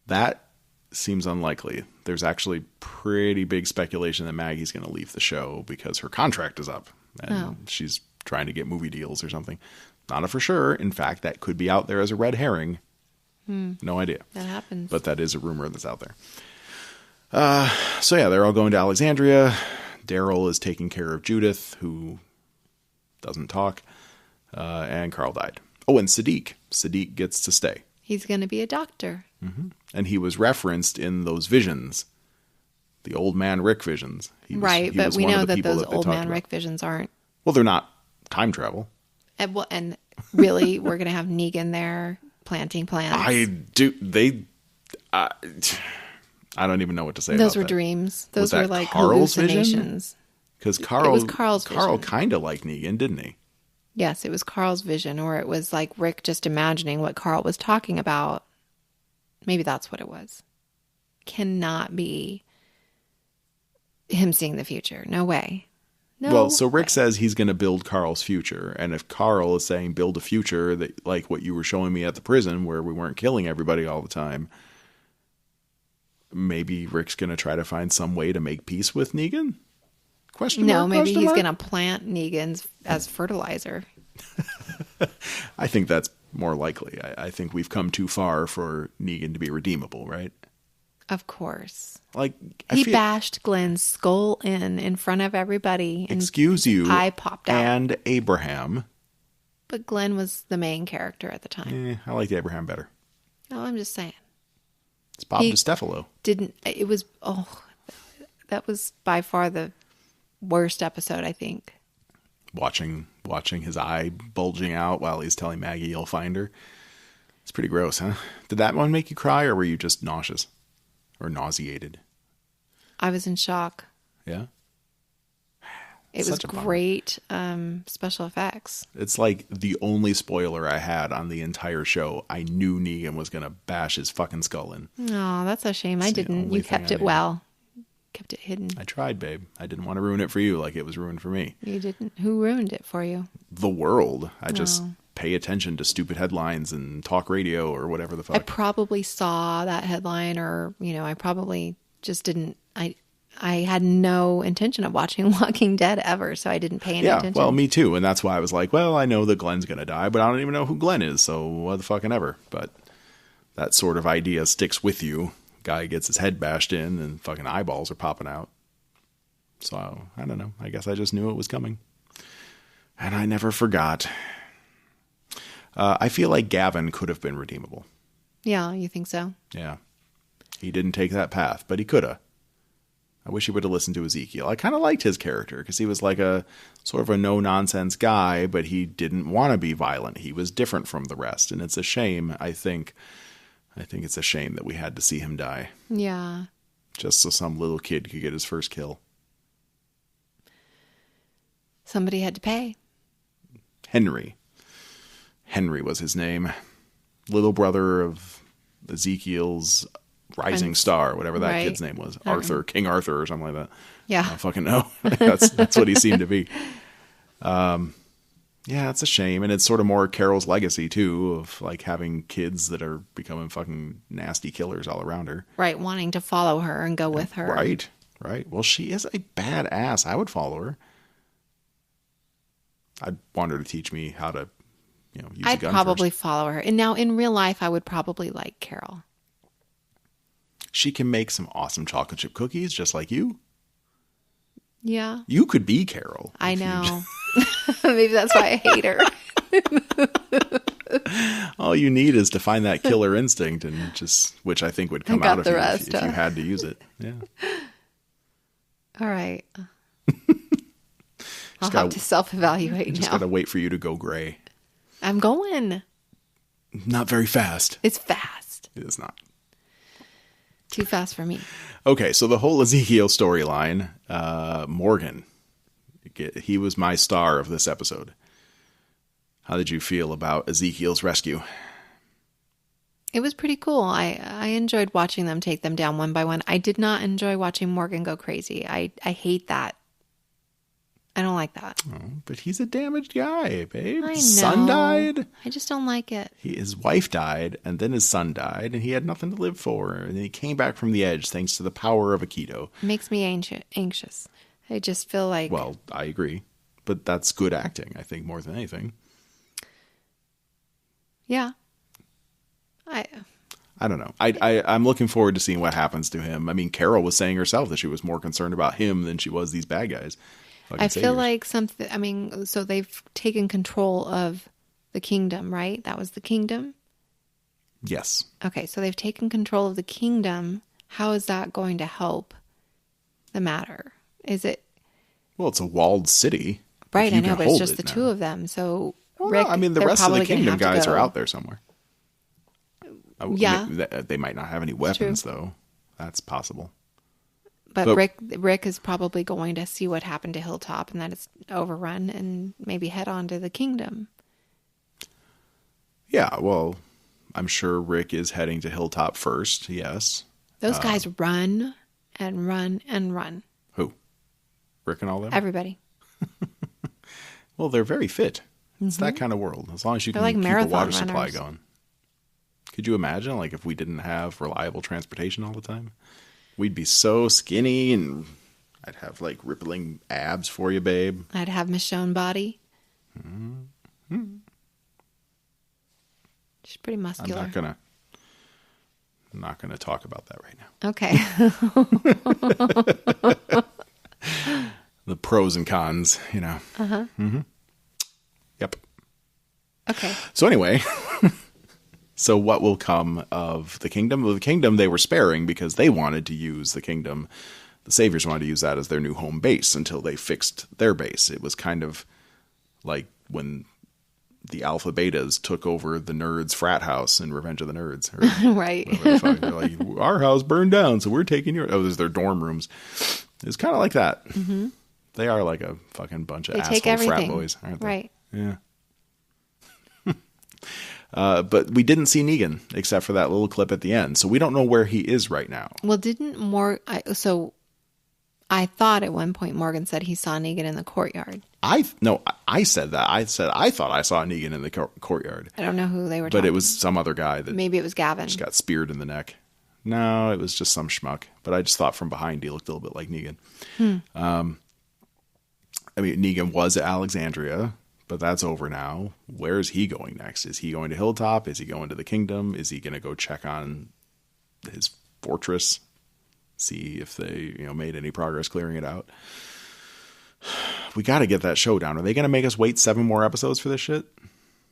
That seems unlikely. There's actually pretty big speculation that Maggie's going to leave the show because her contract is up and she's trying to get movie deals or something. Not a for sure. In fact, that could be out there as a red herring. No idea. That happens. But that is a rumor that's out there. So yeah, they're all going to Alexandria. Daryl is taking care of Judith, who doesn't talk. And Carl died. Oh, and Sadiq. Sadiq gets to stay. He's going to be a doctor. And he was referenced in those visions. The old man Rick visions. He was But we one of know the that people those they old talked man about. Rick visions aren't. Well, they're not time travel. And really, we're going to have Negan there planting plants. I don't even know what to say about that. Those were dreams. Those were like Carl's hallucinations. Because It was Carl's vision. Carl kind of liked Negan, didn't he? Yes, it was Carl's vision, or it was like Rick just imagining what Carl was talking about. Maybe that's what it was. Cannot be him seeing the future. No way. No. Well, so Rick says he's going to build Carl's future. And if Carl is saying build a future that, like what you were showing me at the prison where we weren't killing everybody all the time, maybe Rick's going to try to find some way to make peace with Negan? No, maybe he's going to plant Negan's as fertilizer. I think that's more likely. I think we've come too far for Negan to be redeemable, right? Of course. Like he bashed Glenn's skull in front of everybody. And excuse you. Eye popped out. And Abraham. But Glenn was the main character at the time. I liked Abraham better. No, I'm just saying. It's Bob DiStefano. That was by far the worst episode, I think. Watching his eye bulging out while he's telling Maggie he'll find her. It's pretty gross, huh? Did that one make you cry, or were you just nauseous? Or nauseated? I was in shock. Yeah? It was great special effects. It's like the only spoiler I had on the entire show. I knew Negan was going to bash his fucking skull in. Oh, that's a shame. I didn't. You kept it well. Kept it hidden. I tried, babe. I didn't want to ruin it for you like it was ruined for me. You didn't? Who ruined it for you? The world. I just pay attention to stupid headlines and talk radio or whatever the fuck. I probably saw that headline, or, I probably just didn't. I had no intention of watching Walking Dead ever, so I didn't pay any attention. Well, me too. And that's why I was like, well, I know that Glenn's going to die, but I don't even know who Glenn is, so what the fucking ever. But that sort of idea sticks with you. Guy gets his head bashed in and fucking eyeballs are popping out. So, I don't know. I guess I just knew it was coming. And I never forgot. I feel like Gavin could have been redeemable. Yeah, you think so? Yeah. He didn't take that path, but he could have. I wish he would have listened to Ezekiel. I kind of liked his character because he was like a sort of a no-nonsense guy, but he didn't want to be violent. He was different from the rest, and it's a shame, I think. I think it's a shame that we had to see him die. Yeah. Just so some little kid could get his first kill. Somebody had to pay. Henry. Henry was his name. Little brother of Ezekiel's rising star, whatever that kid's name was. Arthur, King Arthur or something like that. Yeah. I don't fucking know. That's what he seemed to be. Yeah, it's a shame. And it's sort of more Carol's legacy, too, of like having kids that are becoming fucking nasty killers all around her. Right, wanting to follow her and go with her. Right. Well, she is a badass. I would follow her. I'd want her to teach me how to, use a gun I'd probably first. follow her. And now in real life, I would probably like Carol. She can make some awesome chocolate chip cookies, just like you. Yeah. You could be Carol. I know. Maybe that's why I hate her. All you need is to find that killer instinct, and which I think would come out of you if you had to use it. Yeah. All right. I'll have to self-evaluate now. Just got to wait for you to go gray. I'm going. Not very fast. It's fast. It is not. Too fast for me. Okay, so the whole Ezekiel storyline, Morgan, he was my star of this episode. How did you feel about Ezekiel's rescue? It was pretty cool. I enjoyed watching them take them down one by one. I did not enjoy watching Morgan go crazy. I hate that. I don't like that. Oh, but he's a damaged guy, babe. I know. His son died. I just don't like it. His wife died, and then his son died, and he had nothing to live for. And then he came back from the edge thanks to the power of Aikido. It makes me anxious. I just feel like... Well, I agree. But that's good acting, I think, more than anything. Yeah. I don't know. I'm looking forward to seeing what happens to him. I mean, Carol was saying herself that she was more concerned about him than she was these bad guys. I feel like something, so they've taken control of the kingdom, right? That was the kingdom? Yes. Okay, so they've taken control of the kingdom. How is that going to help the matter? Is it... Well, it's a walled city. Right, you I know, can but it's hold just it the now. two of them. So Well, Rick, no, I mean, the they're rest of the probably gonna Kingdom have to guys go. are out there somewhere. Yeah. They might not have any weapons, though. That's possible. But But- Rick is probably going to see what happened to Hilltop and that it's overrun and maybe head on to the Kingdom. Yeah, well, I'm sure Rick is heading to Hilltop first, yes. Those guys run and run and run. Who? Rick and all them? Everybody. Well, they're very fit. It's that kind of world. As long as you They're can like keep a marathon water supply runners. going. Could you imagine, like, if we didn't have reliable transportation all the time? We'd be so skinny, and I'd have, like, rippling abs for you, babe. I'd have Michonne body. She's pretty I'm muscular. not gonna talk about that right now. Okay. The pros and cons, you know. Uh-huh. Mm-hmm. Yep. Okay. So anyway, so what will come of the Kingdom? Well, the Kingdom they were sparing because they wanted to use the Kingdom. The Saviors wanted to use that as their new home base until they fixed their base. It was kind of like when the Alpha Betas took over the Nerds frat house in Revenge of the Nerds. Or Right. whatever the fuck. They're like, our house burned down, so we're taking your... Oh, there's their dorm rooms. It's kind of like that. Mm-hmm. They are like a fucking bunch of They asshole take everything. frat boys, aren't they? Right. Yeah. But we didn't see Negan except for that little clip at the end, so we don't know where he is right now. Well, so I thought at one point Morgan said he saw Negan in the courtyard. I said that. I said I thought I saw Negan in the courtyard, I don't know who they were but talking it was some other guy that Maybe it was Gavin. just got speared in the neck. No, it was just some schmuck. But I just thought from behind he looked a little bit like Negan. I mean, Negan was at Alexandria, but that's over now. Where is he going next? Is he going to Hilltop? Is he going to the Kingdom? Is he going to go check on his fortress? See if they, made any progress clearing it out. We got to get that show down. Are they going to make us wait 7 more episodes for this shit?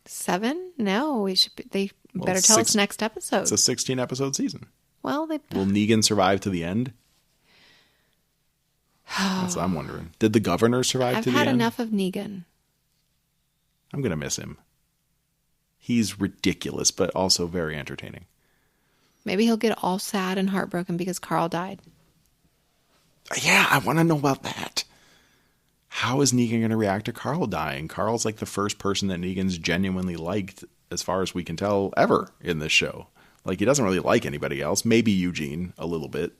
7? No, they better it's tell us 6 next episode. It's a 16-episode season. Well, Will Negan survive to the end? That's what I'm wondering. Did the governor survive I've to the had end? enough of Negan. I'm going to miss him. He's ridiculous, but also very entertaining. Maybe he'll get all sad and heartbroken because Carl died. Yeah, I want to know about that. How is Negan going to react to Carl dying? Carl's like the first person that Negan's genuinely liked, as far as we can tell, ever in this show. Like, he doesn't really like anybody else. Maybe Eugene a little bit.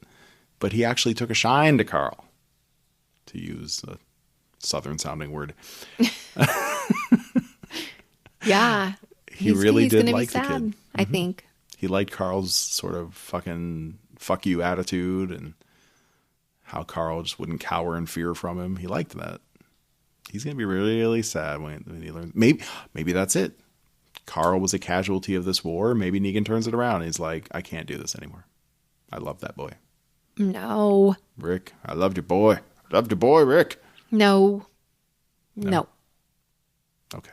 But he actually took a shine to Carl, to use a southern-sounding word. Yeah. He really did gonna like be the sad, kid. I think. He liked Carl's sort of fucking fuck you attitude and how Carl just wouldn't cower in fear from him. He liked that. He's going to be really, really sad when he learns. Maybe that's it. Carl was a casualty of this war. Maybe Negan turns it around. He's like, I can't do this anymore. I love that boy. No. Rick, I loved your boy. I loved your boy, Rick. No. Okay.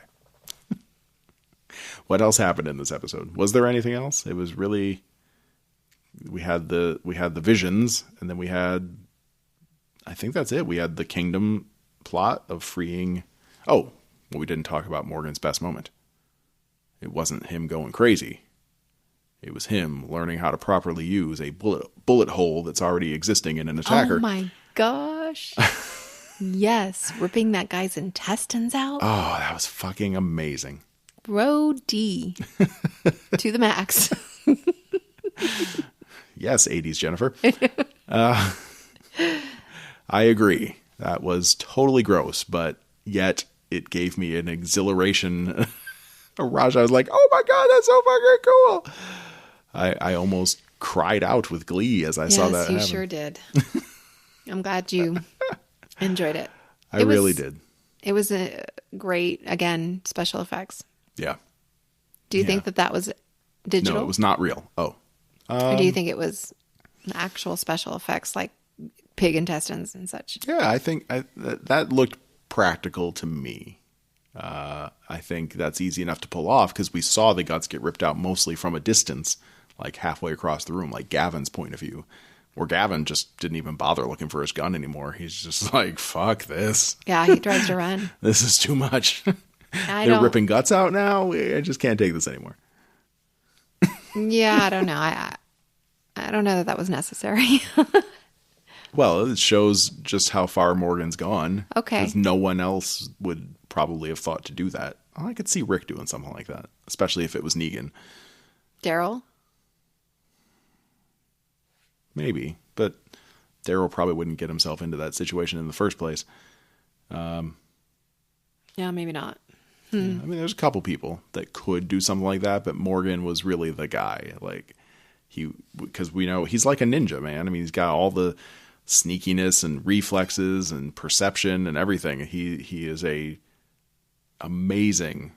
What else happened in this episode? Was there anything else? It was really, we had the visions, and then we had, I think that's it. We had the Kingdom plot of freeing. Oh, well, we didn't talk about Morgan's best moment. It wasn't him going crazy. It was him learning how to properly use a bullet hole that's already existing in an attacker. Oh my gosh. Yes. Ripping that guy's intestines out. Oh, that was fucking amazing. Bro D. To the max. Yes, 80s Jennifer. I agree. That was totally gross, but yet it gave me an exhilaration. Raj, I was like, oh my God, that's so fucking cool. I almost cried out with glee as I saw that happen. Yes, you sure did. I'm glad you enjoyed it. I really did. It was a great, again, special effects. Yeah. Do you think that was digital? No, it was not real. Oh. Or do you think it was actual special effects like pig intestines and such? Yeah, I think that looked practical to me. I think that's easy enough to pull off because we saw the guts get ripped out mostly from a distance, like halfway across the room, like Gavin's point of view. Or Gavin just didn't even bother looking for his gun anymore. He's just like, fuck this. Yeah, he tries to run. This is too much. They're ripping guts out now. I just can't take this anymore. Yeah, I don't know. I don't know that was necessary. Well, it shows just how far Morgan's gone. Okay. Because no one else would probably have thought to do that. I could see Rick doing something like that, especially if it was Negan. Daryl? Maybe, but Daryl probably wouldn't get himself into that situation in the first place. Yeah, maybe not. Yeah, I mean, there's a couple people that could do something like that, but Morgan was really the guy. Like, because we know he's like a ninja, man. I mean, he's got all the sneakiness and reflexes and perception and everything. He is a amazing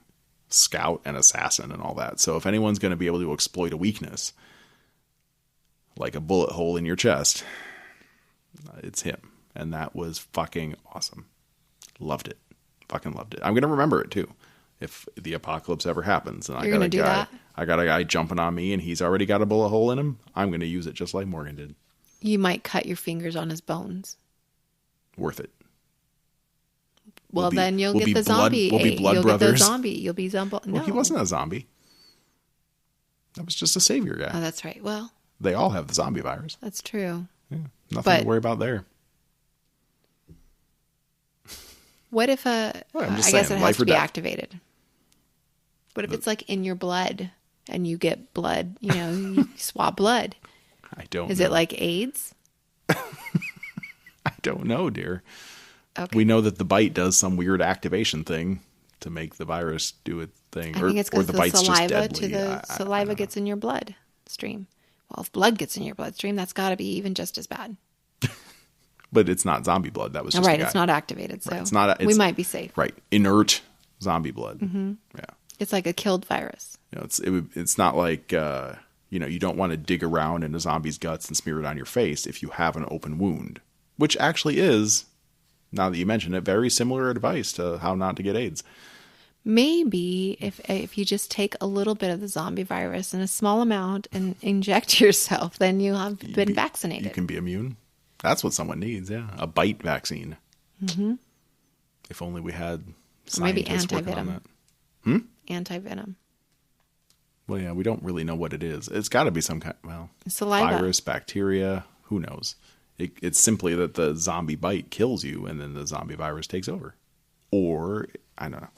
scout and assassin and all that. So if anyone's going to be able to exploit a weakness, like a bullet hole in your chest, it's him. And that was fucking awesome. Loved it. Fucking loved it. I'm going to remember it too. If the apocalypse ever happens and I got a guy jumping on me and he's already got a bullet hole in him, I'm going to use it just like Morgan did. You might cut your fingers on his bones. Worth it. Well, then you'll get the zombie. We'll be blood you'll brothers. Get the zombie. You'll be zombie. No, Well, he wasn't a zombie. That was just a savior guy. Oh, that's right. Well, they all have the zombie virus. That's true. Yeah, nothing to worry about there. What if I guess it has to be activated. What if it's like in your blood and you get blood, you swap blood? I don't know. Is it like AIDS? I don't know, dear. Okay. We know that the bite does some weird activation thing to make the virus do its thing. I think it's because the saliva saliva gets in your blood stream. Well, if blood gets in your bloodstream, that's got to be even just as bad. But it's not zombie blood. That was just right. It's not activated, so right. We might be safe. Right, inert zombie blood. Mm-hmm. Yeah, it's like a killed virus. It's not like you don't want to dig around in a zombie's guts and smear it on your face if you have an open wound, which actually is, now that you mention it, very similar advice to how not to get AIDS. Maybe if you just take a little bit of the zombie virus in a small amount and inject yourself, then you have been vaccinated. You can be immune. That's what someone needs, yeah. A bite vaccine. Mm-hmm. If only we had scientists maybe anti-venom. working on that. Anti-venom. Well, yeah, we don't really know what it is. It's got to be some kind, saliva. Virus, bacteria, who knows? It's simply that the zombie bite kills you and then the zombie virus takes over. Or, I don't know.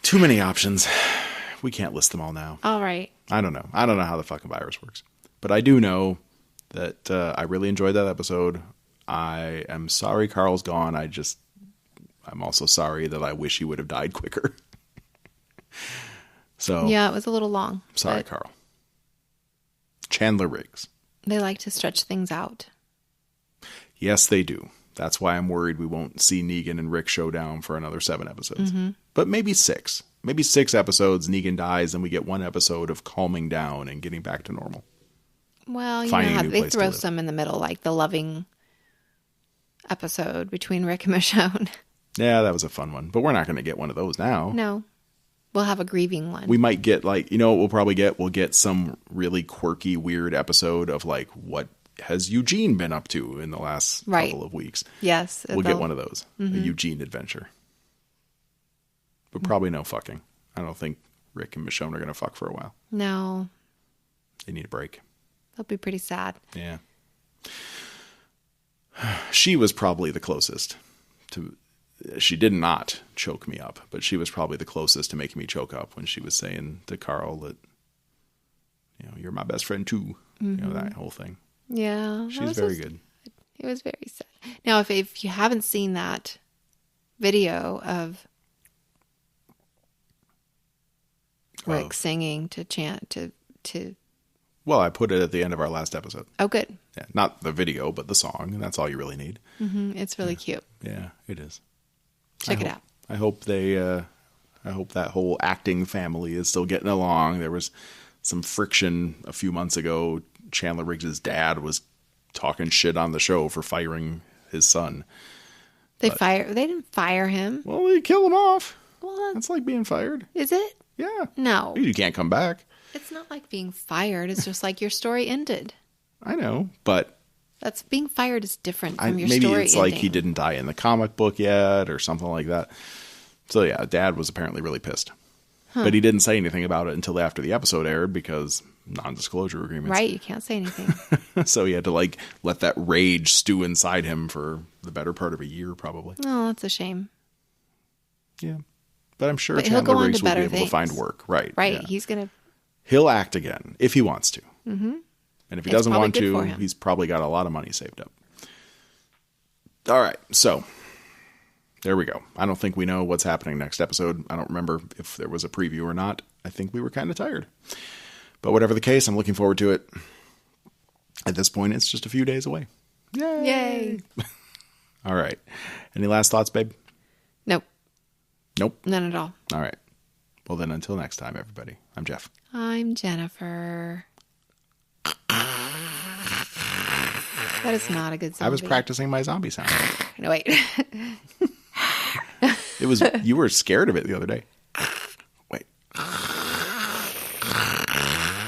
Too many options. We can't list them all now. All right. I don't know. I don't know how the fucking virus works. But I do know that I really enjoyed that episode. I am sorry Carl's gone. I'm also sorry that I wish he would have died quicker. So yeah, it was a little long. Sorry, Carl. Chandler Riggs. They like to stretch things out. Yes, they do. That's why I'm worried we won't see Negan and Rick show down for another 7 episodes. Mm-hmm. But maybe 6. Maybe 6 episodes, Negan dies, and we get 1 episode of calming down and getting back to normal. Well, they throw some in the middle, like the loving episode between Rick and Michonne. Yeah, that was a fun one. But we're not going to get one of those now. No. We'll have a grieving one. We might get what we'll probably get? We'll get some really quirky, weird episode of what has Eugene been up to in the last couple of weeks. Yes. We'll get one of those. Mm-hmm. A Eugene adventure. But probably no fucking. I don't think Rick and Michonne are going to fuck for a while. No. They need a break. They'll be pretty sad. Yeah. She was probably the closest to... She did not choke me up, but she was probably the closest to making me choke up when she was saying to Carl that, you're my best friend too. Mm-hmm. That whole thing. Yeah. She's very good. It was very sad. Now, if you haven't seen that video of Rick singing to chant to well, I put it at the end of our last episode. Oh, good. Yeah, not the video, but the song, and that's all you really need. Mm-hmm. It's really cute. Yeah, it is. Check it out. I hope that whole acting family is still getting along. There was some friction a few months ago. Chandler Riggs' dad was talking shit on the show for firing his son. They didn't fire him. Well, they kill him off. Well, that's like being fired. Is it? Yeah. No. You can't come back. It's not like being fired. It's just like your story ended. I know, but That's being fired is different from your maybe story it's ending. like he didn't die in the comic book yet or something like that. So yeah, Dad was apparently really pissed. But he didn't say anything about it until after the episode aired because non-disclosure agreements. Right, you can't say anything. So he had to like let that rage stew inside him for the better part of a year, probably. Oh, that's a shame. Yeah. But I'm sure But he'll Chandler go on to Riggs will be better able to find things. work. Right. Right, yeah. he's going to... He'll act again if he wants to. Mm-hmm. And if he doesn't want probably good to, for him. he's probably got a lot of money saved up. All right. So there we go. I don't think we know what's happening next episode. I don't remember if there was a preview or not. I think we were kind of tired. But whatever the case, I'm looking forward to it. At this point, it's just a few days away. Yay! All right. Any last thoughts, babe? Nope, Nope. none at all. All right. Well, then until next time, everybody. I'm Jeff. I'm Jennifer. That is not a good zombie. I was practicing my zombie sound. No, wait. It was, you were scared of it the other day. Wait.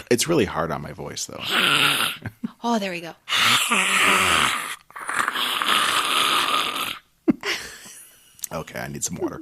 It's really hard on my voice, though. Oh, there we go. Okay, I need some water.